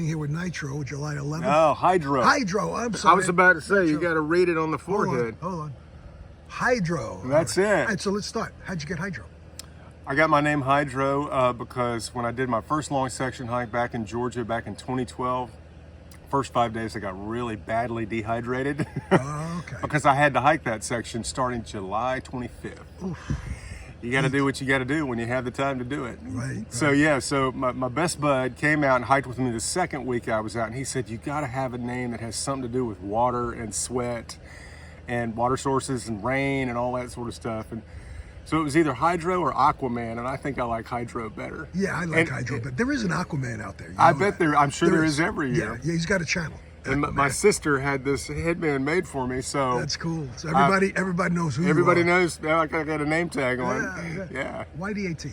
Here with Nitro, July 11th. No, Hydro. Hydro, I'm sorry. I was about to say, Nitro. you got to read it on the forehead. Hold on. Hydro. That's All it. right, so let's start. How'd you get Hydro? I got my name Hydro because when I did my first long section hike back in Georgia back in 2012, first 5 days I got really badly dehydrated. Okay. Because I had to hike that section starting July 25th. Oof. You got to do what you got to do when you have the time to do it. Right. So yeah, so my best bud came out and hiked with me the second week I was out, and he said, you got to have a name that has something to do with water and sweat and water sources and rain and all that sort of stuff. And so it was either Hydro or Aquaman, and I think I like Hydro better. Yeah, I like Hydro, but there is an Aquaman out there. I bet I'm sure there is every year. Yeah, he's got a channel. And my sister had this headband made for me, so that's cool. So everybody knows who everybody you are. knows. Now I got a name tag on. Yeah. Why the AT?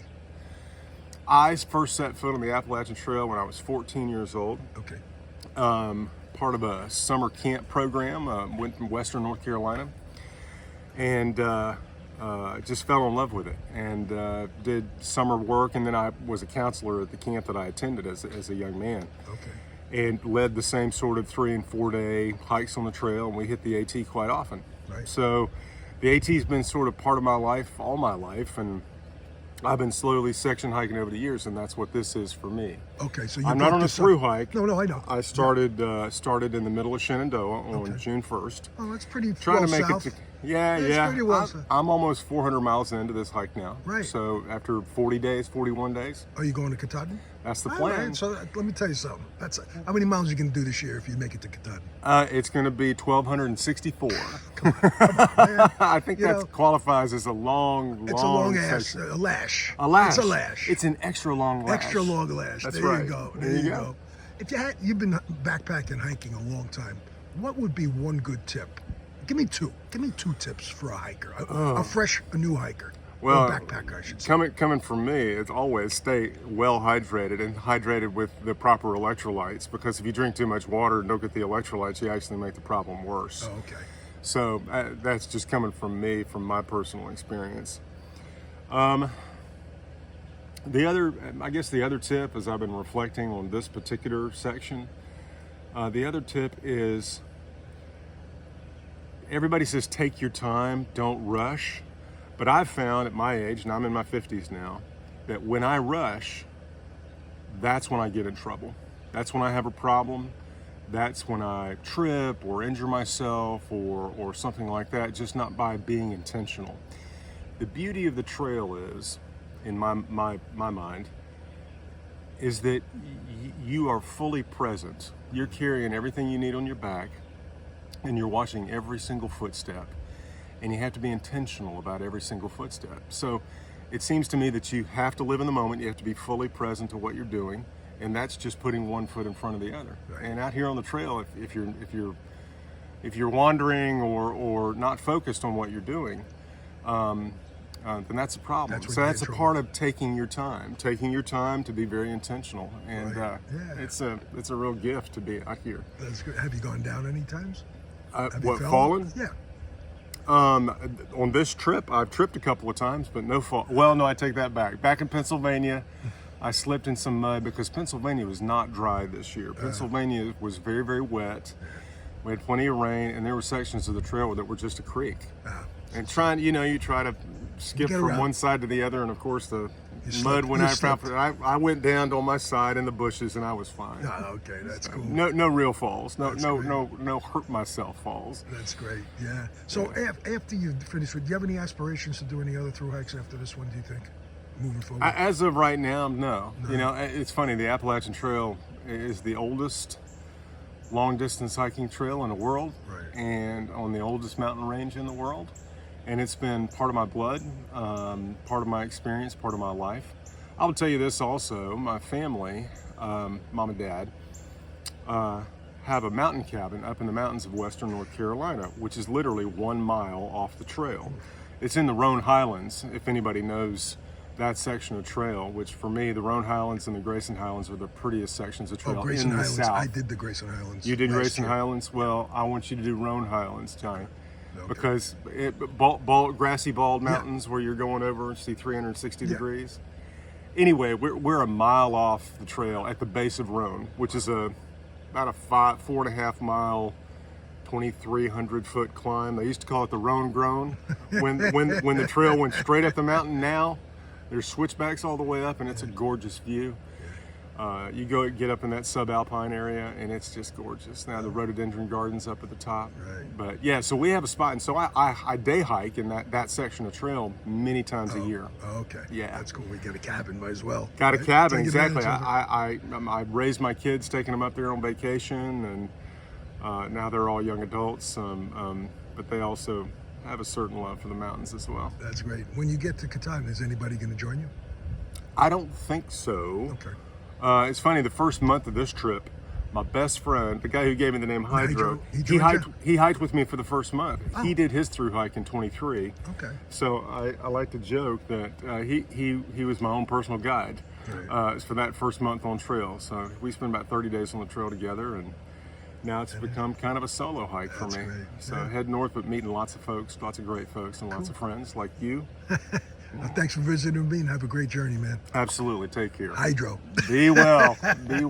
I first set foot on the Appalachian Trail when I was 14 years old. Okay. Part of a summer camp program. Went from Western North Carolina, and just fell in love with it. And did summer work, and then I was a counselor at the camp that I attended as a young man. Okay. And led the same sort of 3 and 4 day hikes on the trail, and we hit the AT quite often. Right. So the AT's been sort of part of my life all my life, and I've been slowly section hiking over the years, and that's what this is for me. Okay, so you I'm not on a thru hike. No, I know. I started in the middle of Shenandoah on June 1st. Oh, that's pretty Trying well to make south. it. Yeah. Pretty well south. I'm almost 400 miles into this hike now. Right. So after 41 days. Are you going to Katahdin? That's the All plan. right, so let me tell you something. How many miles are you going to do this year if you make it to Katahdin? It's going to be 1,264. Come on, man. I think that qualifies as a long. It's a long ass, a lash. A lash. It's a lash. It's an extra long lash. Extra long lash. That's there right. You go. There you go. If you've been backpacking, hiking a long time, what would be one good tip? Give me two. Give me 2 tips for a hiker, a new hiker. Well, or backpacker, I should say. Coming from me, it's always stay well hydrated and hydrated with the proper electrolytes, because if you drink too much water and don't get the electrolytes, you actually make the problem worse. Oh, okay. So that's just coming from me, from my personal experience. I guess the other tip, as I've been reflecting on this particular section, the other tip is everybody says take your time, don't rush. But I've found at my age, and I'm in my 50s now, that when I rush, that's when I get in trouble. That's when I have a problem. That's when I trip or injure myself or something like that, just not by being intentional. The beauty of the trail is, in my mind, is that you are fully present. You're carrying everything you need on your back, and you're watching every single footstep. And you have to be intentional about every single footstep. So it seems to me that you have to live in the moment. You have to be fully present to what you're doing, and that's just putting one foot in front of the other. Right. And out here on the trail, if you're wandering or not focused on what you're doing, then that's a problem. That's a part of taking your time to be very intentional, and right. it's a real gift to be out here. That's good. Have you gone down any times? Fallen? Yeah. On this trip, I've tripped a couple of times, but no fall. Well, no, I take that back. Back in Pennsylvania, I slipped in some mud because Pennsylvania was not dry this year. Pennsylvania was very, very wet. We had plenty of rain, and there were sections of the trail that were just a creek. And you try to skip from one side to the other, and of course the mud went out. I went down on my side in the bushes, and I was fine. Okay, that's cool. No real falls. No hurt myself falls. That's great. Yeah. So after you finish, do you have any aspirations to do any other thru hikes after this one? Do you think, moving forward? As of right now, no. It's funny. The Appalachian Trail is the oldest long distance hiking trail in the world, right, and on the oldest mountain range in the world. And it's been part of my blood, part of my experience, part of my life. I will tell you this also, my family, mom and dad, have a mountain cabin up in the mountains of Western North Carolina, which is literally 1 mile off the trail. It's in the Roan Highlands, if anybody knows that section of trail, which for me, the Roan Highlands and the Grayson Highlands are the prettiest sections of trail in the South. I did the Grayson Highlands. You did Grayson Highlands? Well, I want you to do Roan Highlands, Johnny. Okay. Because grassy bald mountains where you're going over and see 360 degrees. Anyway, we're a mile off the trail at the base of Roan, which is about a 4.5 mile, 2,300 foot climb. They used to call it the Roan Groan. When the trail went straight up the mountain, now there's switchbacks all the way up, and it's a gorgeous view. You get up in that subalpine area, and it's just gorgeous. Now the rhododendron gardens up at the top. Right. But yeah, so we have a spot, and so I day hike in that section of trail many times a year. Okay. Yeah. That's cool. We get a cabin, might as well. Got a right? cabin, Take exactly. advantage of it. I raised my kids, taking them up there on vacation, and now they're all young adults. But they also have a certain love for the mountains as well. That's great. When you get to Katahdin, is anybody going to join you? I don't think so. Okay. It's funny, the first month of this trip, my best friend, the guy who gave me the name Hydro, He joined you? he hiked with me for the first month. Oh. He did his through hike in 23. Okay. So I like to joke that he was my own personal guide Right. for that first month on trail. So we spent about 30 days on the trail together, and now it's become kind of a solo hike for That's me. great. So Yeah. head north, but meeting lots of folks, lots of great folks, and lots of friends like you. Well, thanks for visiting with me, and have a great journey, man. Absolutely. Take care. Hydro. Be well. Be